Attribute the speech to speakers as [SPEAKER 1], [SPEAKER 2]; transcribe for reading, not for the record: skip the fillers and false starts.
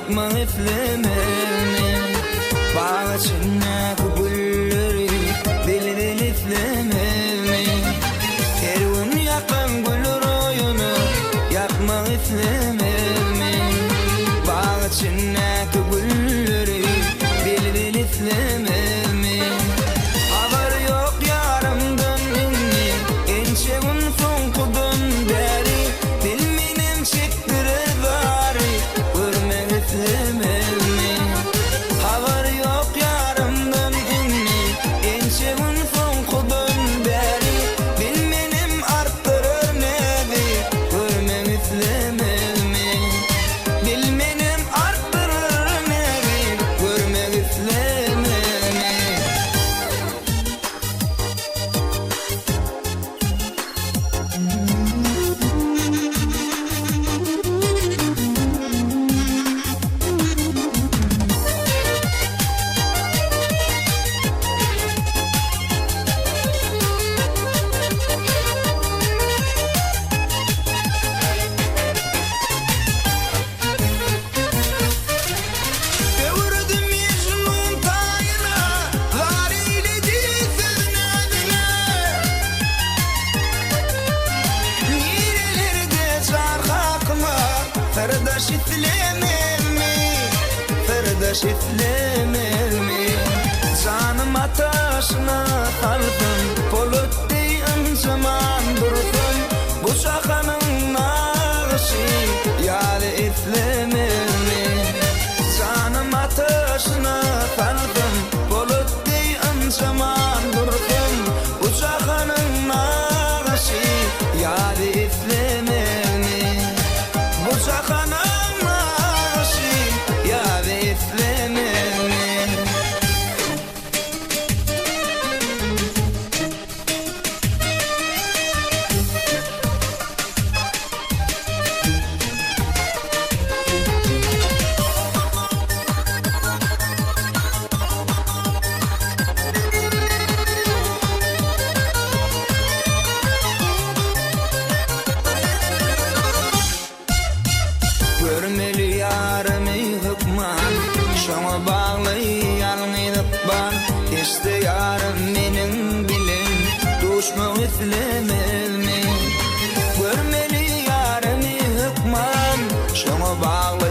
[SPEAKER 1] yakma üflememi. Bağ içindeki gülleri deli deli üflememi. Her gün yakan gül oyunu yakma üflememi. Bağ içindeki gülleri deli deli üflememi. Haber yok yarımdan inni ençe gün sonkudan beri. Bilmenim çektire bari görme üflememi. Haber yok yarımdan inni ençe gün sonkudan beri. Bilmenim arttırır nebi görme üflememi. Bilmenim arttırır nebi görme üflememi. Devurdum yüzümün tayına, var eyledi sırnadına. Nerelerde çarkakma, ferdaş itlememi, ferdaş itlememi. Canım ateşine kaldım, polut deyin zaman durdum. Bu şakanın nağışı, yâli itlememi. Canım ateşine kaldım, bulut deyin zaman durdum. Uçakının nağışı, yâli üflememi. Uçakının nağışı, yâli üflememi. Görmeli yarımı hükman, şoňa baglaýalňylyk bar. İşte yarım menin bilen, duşma üflememi. Görmeli yarımı hükman, şoňa baglaýalňylyk